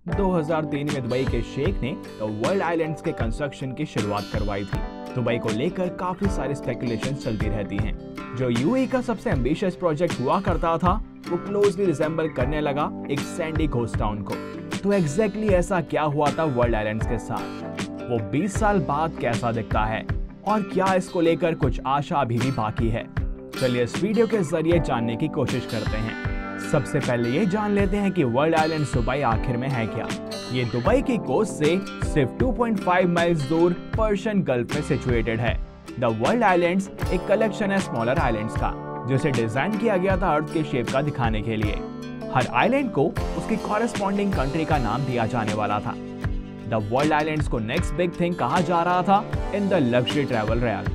2003 में दुबई के शेख ने द वर्ल्ड आइलैंड्स के कंस्ट्रक्शन की शुरुआत करवाई थी। दुबई को लेकर काफी सारी स्पेकुलेशंस चलती रहती हैं। जो यूएई का सबसे एम्बिशियस प्रोजेक्ट हुआ करता था, वो क्लोजली रिजेंबल करने लगा एक सैंडी कोस्ट टाउन को। तो एग्जैक्टली ऐसा क्या हुआ था वर्ल्ड आइलैंड्स के साथ? वो 20 साल बाद कैसा दिखता है और क्या इसको लेकर कुछ आशा अभी भी बाकी है? चलिए इस वीडियो के जरिए जानने की कोशिश करते हैं। सबसे पहले ये जान लेते हैं कि वर्ल्ड आइलैंड्स दुबई आखिर में है क्या। ये दुबई की कोस्ट से सिर्फ 2.5 माइल्स दूर पर्शियन गल्फ में सिचुएटेड है। द वर्ल्ड आइलैंड्स एक कलेक्शन है स्मॉलर आइलैंड्स का, जिसे डिजाइन किया गया था अर्थ के शेप का दिखाने के लिए। हर आइलैंड को उसकी कॉरेस्पॉन्डिंग कंट्री का नाम दिया जाने वाला था। द वर्ल्ड आइलैंड्स को नेक्स्ट बिग थिंग कहा जा रहा था in the luxury travel realm.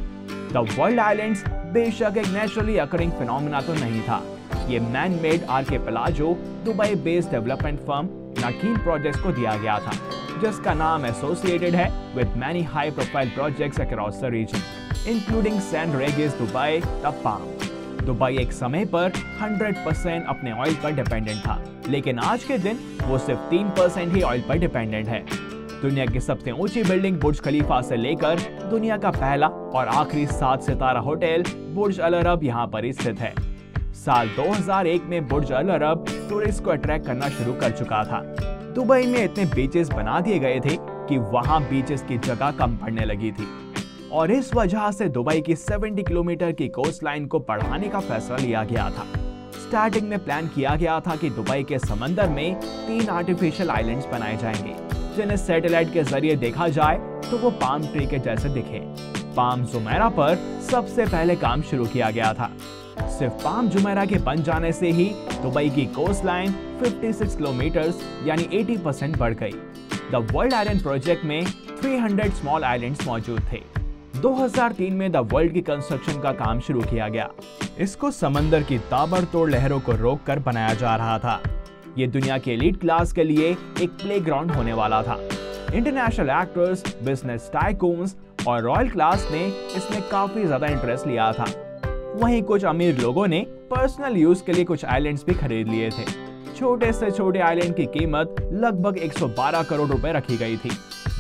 The world islands बेशक एक नेचुरली अकरिंग फिनोमेना तो नहीं था। ये man made archipelago Dubai based development firm Nakheel projects को दिया गया था, जिसका नाम एसोसिएटेड है with many high profile projects across the region, including Saint Regis Dubai the Palm. Dubai एक समय पर 100% अपने ऑयल पर डिपेंडेंट था, लेकिन आज के दिन वो सिर्फ 3% ही ऑयल पर डिपेंडेंट है। दुनिया की सबसे ऊंची बिल्डिंग बुर्ज खलीफा से लेकर दुनिया का पहला और आखिरी 7 सितारा होटल बुर्ज अल अरब यहाँ पर स्थित है। साल 2001 में बुर्ज अल अरब टूरिस्ट को अट्रैक्ट करना शुरू कर चुका था। दुबई में इतने बीचेस बना दिए गए थे कि वहां बीचेस की जगह कम पड़ने लगी थी, और इस वजह से दुबई की 70 किलोमीटर की कोस्ट लाइन को बढ़ाने का फैसला लिया गया था। स्टार्टिंग में प्लान किया गया था कि दुबई के समंदर में 3 आर्टिफिशियल आइलैंड्स बनाए जाएंगे, जिन्हें सैटेलाइट के जरिए देखा जाए तो वो पाम ट्री के जैसे दिखे। पाम जुमेरा पर सबसे पहले काम शुरू किया गया था। सिर्फ पाम जुमेरा के बन जाने से ही दुबई की कोस्ट लाइन 56 किलोमीटर यानी 80% बढ़ गई। द वर्ल्ड आइलैंड प्रोजेक्ट में 300 स्मॉल आइलैंड्स मौजूद थे। 2003 में द वर्ल्ड की कंस्ट्रक्शन का काम शुरू किया गया। इसको समंदर की ताबड़तोड़ लहरों को रोककर बनाया जा रहा था। ये दुनिया के एलीट क्लास के लिए एक प्लेग्राउंड होने वाला था। इंटरनेशनल एक्टर्स, बिजनेस टाइकून्स और रॉयल क्लास ने इसमें काफी ज्यादा इंटरेस्ट लिया था। वहीं कुछ अमीर लोगों ने पर्सनल यूज के लिए कुछ आइलैंड्स भी खरीद लिए थे। छोटे से छोटे आइलैंड की कीमत लगभग 112 करोड़ रुपए रखी गई थी।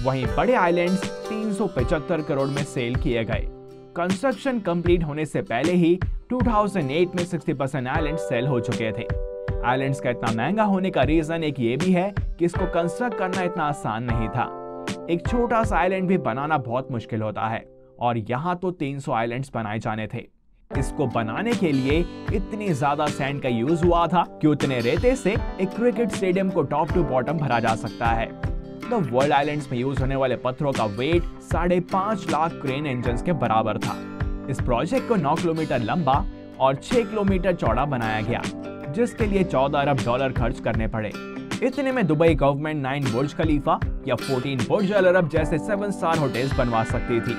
वहीं बड़े आइलैंड्स 375 करोड़ में सेल किए गए। कंस्ट्रक्शन कंप्लीट होने से पहले ही 2008 में 60% आइलैंड सेल हो चुके थे। आइलैंड्स का इतना महंगा होने का रीजन एक ये भी है कि इसको कंस्ट्रक्ट करना इतना आसान नहीं था। एक छोटा सा आइलैंड भी बनाना बहुत मुश्किल होता है, और यहाँ तो 300 आइलैंड्स बनाए जाने थे। इसको बनाने के लिए इतनी ज्यादा सैंड का यूज हुआ था कि उतने रेते से एक क्रिकेट स्टेडियम को टॉप टू बॉटम भरा जा सकता है। द वर्ल्ड आइलैंड्स में यूज होने वाले पत्थरों का वेट 5.5 लाख क्रेन इंजन्स के बराबर था। इस प्रोजेक्ट को 9 किलोमीटर लंबा और 6 किलोमीटर चौड़ा बनाया गया, जिसके लिए 14 अरब डॉलर खर्च करने पड़े। इतने में दुबई गवर्नमेंट 9 बुर्ज खलीफा या 14 बुर्ज अल अरब जैसे 7 स्टार होटल्स बनवा सकती थी।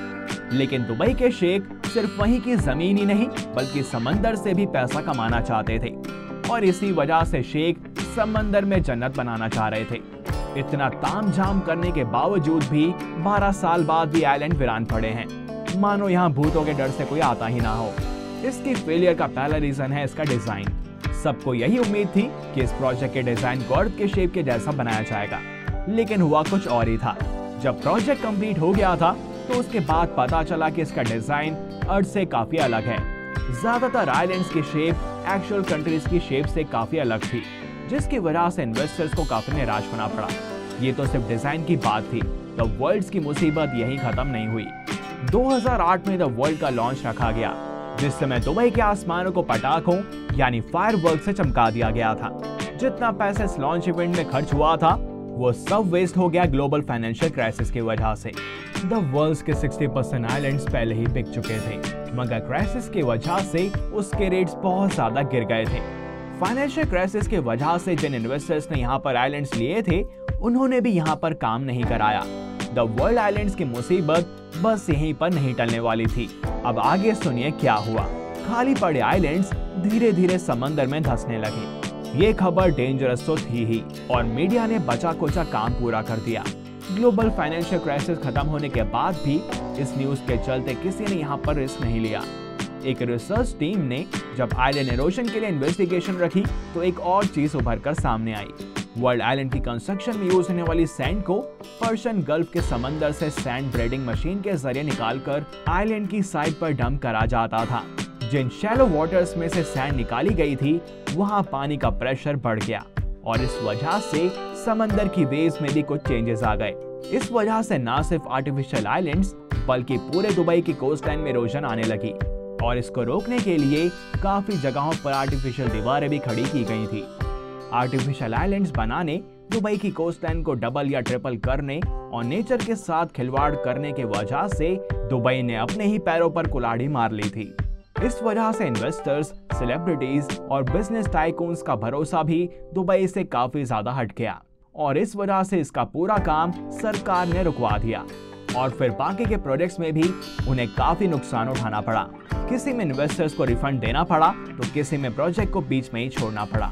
लेकिन दुबई के शेख सिर्फ वहीं की जमीन ही नहीं बल्कि समंदर से भी पैसा कमाना चाहते थे, और इसी वजह से शेख समंदर में जन्नत बनाना चाह रहे थे। इतना तामझाम करने के बावजूद भी 12 साल बाद भी आइलैंड वीरान पड़े हैं, मानो यहाँ भूतों के डर से कोई आता ही ना हो। इसकी फेलियर का पहला रीजन है इसका डिजाइन। सबको यही उम्मीद थी कि इस प्रोजेक्ट के डिजाइन को अर्थ के शेप के जैसा बनाया जाएगा, लेकिन हुआ कुछ और ही था। जब प्रोजेक्ट कंप्लीट हो गया था तो उसके बाद पता चला कि इसका डिजाइन अर्थ से काफी अलग है। ज्यादातर आइलैंड्स की शेप एक्चुअल कंट्रीज की शेप से काफी अलग थी, जिसकी वजह से इन्वेस्टर्स को काफी निराश होना पड़ा। ये तो सिर्फ डिजाइन की बात थी। द वर्ल्ड की मुसीबत यही खत्म नहीं हुई। 2008 में द वर्ल्ड का लॉन्च रखा गया, जिस समय दुबई के आसमानों को पटाखों यानी फायरवर्क से चमका दिया गया था। जितना पैसा इस लॉन्च इवेंट में खर्च हुआ था वो सब वेस्ट हो गया ग्लोबल फाइनेंशियल क्राइसिस की वजह से। द वर्ल्ड के 60% आइलैंड्स पहले ही बिक चुके थे, मगर क्राइसिस की वजह से उसके रेट्स बहुत ज्यादा गिर गए थे। फाइनेंशियल क्राइसिस की वजह से जिन इन्वेस्टर्स ने यहाँ पर आइलैंड्स लिए थे, उन्होंने भी यहाँ पर काम नहीं कराया। द वर्ल्ड आइलैंड्स की मुसीबत बस यहीं पर नहीं टलने वाली थी। अब आगे सुनिए क्या हुआ। खाली पड़े आइलैंड्स धीरे धीरे समंदर में धंसने लगे। ये खबर डेंजरस तो थी ही, और मीडिया ने बचा कुचा काम पूरा कर दिया। ग्लोबल फाइनेंशियल क्राइसिस खत्म होने के बाद भी इस न्यूज के चलते किसी ने यहाँ पर रिस्क नहीं लिया। एक रिसर्च टीम ने जब आइलैंड एरोजन के लिए इन्वेस्टिगेशन रखी तो एक और चीज उभर कर सामने आई। वर्ल्ड आइलैंड की कंस्ट्रक्शन में यूज होने वाली सैंड को पर्शियन गल्फ के समंदर से सैंड ब्रेडिंग मशीन के जरिए निकालकर आइलैंड की साइड पर डंप करा जाता था। जिन शैलो वाटर्स में से सैंड निकाली गई थी वहां पानी का प्रेशर बढ़ गया और इस वजह से समंदर की वेव्स में भी कुछ चेंजेस आ गए। इस वजह से न सिर्फ आर्टिफिशियल आइलैंड्स बल्कि पूरे दुबई की कोस्टलाइन में इरोजन आने लगी और इसको रोकने के लिए काफी जगहों पर आर्टिफिशियल दीवारें भी खड़ी की गई थी। आर्टिफिशियल आइलैंड्स बनाने, दुबई की कोस्टलाइन को डबल या ट्रिपल करने और नेचर के साथ खिलवाड़ करने के वजह से दुबई ने अपने ही पैरों पर कुल्हाड़ी मार ली थी। इस वजह से इन्वेस्टर्स, सेलिब्रिटीज और बिजनेस टाइकून्स का भरोसा भी दुबई से काफी ज्यादा हट गया और इस वजह से इसका पूरा काम सरकार ने रुकवा दिया और फिर बाकी के प्रोजेक्ट्स में भी उन्हें काफी नुकसान उठाना पड़ा। किसी में इन्वेस्टर्स को रिफंड देना पड़ा तो किसी में प्रोजेक्ट को बीच में ही छोड़ना पड़ा।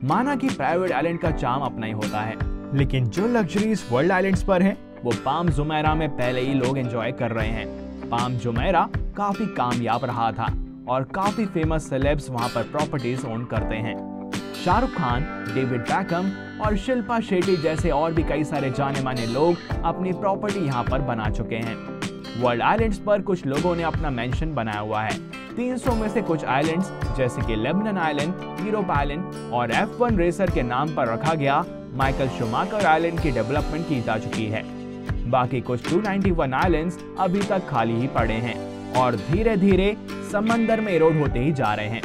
माना कि प्राइवेट आइलैंड का चार्म अपना ही होता है, लेकिन जो लग्जरीज वर्ल्ड आइलैंड्स पर है वो पाम जुमेरा में पहले ही लोग एंजॉय कर रहे हैं। पाम जुमेरा काफी कामयाब रहा था और काफी फेमस सेलेब्स वहां पर प्रॉपर्टीज ओन करते हैं। शाहरुख खान, डेविड बैकहम और शिल्पा शेट्टी जैसे और भी कई सारे जाने माने लोग अपनी प्रॉपर्टी यहाँ पर बना चुके हैं। वर्ल्ड आइलैंड्स पर कुछ लोगों ने अपना मेंशन बनाया हुआ है। 300 में से कुछ आइलैंड्स जैसे कि लेबनन आइलैंड, यूरोप आइलैंड और F1 रेसर के नाम पर रखा गया माइकल शूमाकर आइलैंड की डेवलपमेंट की जा चुकी है। बाकी कुछ 291 आइलैंड्स अभी तक खाली ही पड़े हैं और धीरे धीरे समंदर में इरोड होते ही जा रहे हैं।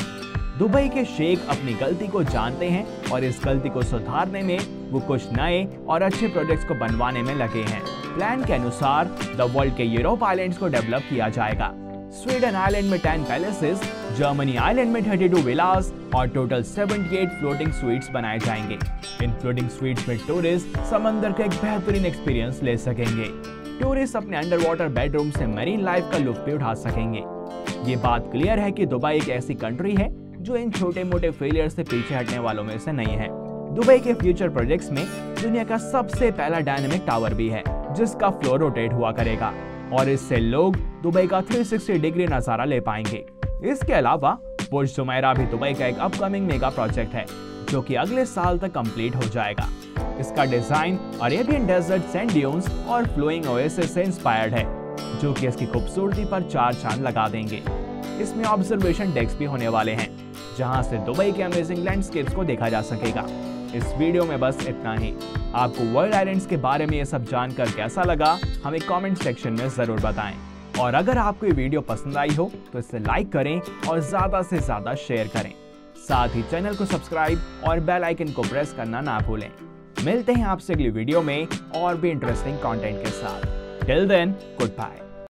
दुबई के शेख अपनी गलती को जानते हैं और इस गलती को सुधारने में वो कुछ नए और अच्छे प्रोजेक्ट्स को बनवाने में लगे हैं। प्लान के अनुसार द वर्ल्ड के यूरोप आइलैंड्स को डेवलप किया जाएगा। स्वीडन आइलैंड में 10 पैलेसेस, जर्मनी आइलैंड में 32 विलास और टोटल 78 फ्लोटिंग स्वीट्स बनाए जाएंगे। इन फ्लोटिंग स्वीट्स में टूरिस्ट समंदर का एक बेहतरीन एक्सपीरियंस ले सकेंगे। टूरिस्ट अपने अंडर वाटर बेडरूम से मरीन लाइफ का लुत्फ भी उठा सकेंगे। ये बात क्लियर है कि दुबई एक ऐसी कंट्री है जो इन छोटे मोटे फेलियर से पीछे हटने वालों में से नहीं है। दुबई के फ्यूचर प्रोजेक्ट्स में दुनिया का सबसे पहला डायनेमिक टावर भी है जिसका फ्लोर रोटेट हुआ करेगा और इससे लोग दुबई का 360 डिग्री नजारा ले पाएंगे। इसके अलावा बुर्ज जुमेरा भी दुबई का एक अपकमिंग मेगा प्रोजेक्ट है जो कि अगले साल तक कंप्लीट हो जाएगा। इसका design Arabian desert sand dunes और फ्लोइंग ओएसिस से इंस्पायर्ड है जो कि इसकी खूबसूरती पर 4 चांद लगा देंगे। इसमें ऑब्जर्वेशन डेक्स भी होने वाले हैं जहां से दुबई के अमेजिंग लैंडस्केप्स को देखा जा सकेगा। इस वीडियो में बस इतना ही। आपको वर्ल्ड आइलैंड्स के बारे में ये सब जानकर कैसा लगा हमें कमेंट सेक्शन में जरूर बताएं और अगर आपको ये वीडियो पसंद आई हो तो इसे लाइक करें और ज्यादा से ज्यादा शेयर करें। साथ ही चैनल को सब्सक्राइब और बेल आइकन को प्रेस करना ना भूलें। मिलते हैं आपसे अगली वीडियो में और भी इंटरेस्टिंग कंटेंट के साथ। Till then, good bye.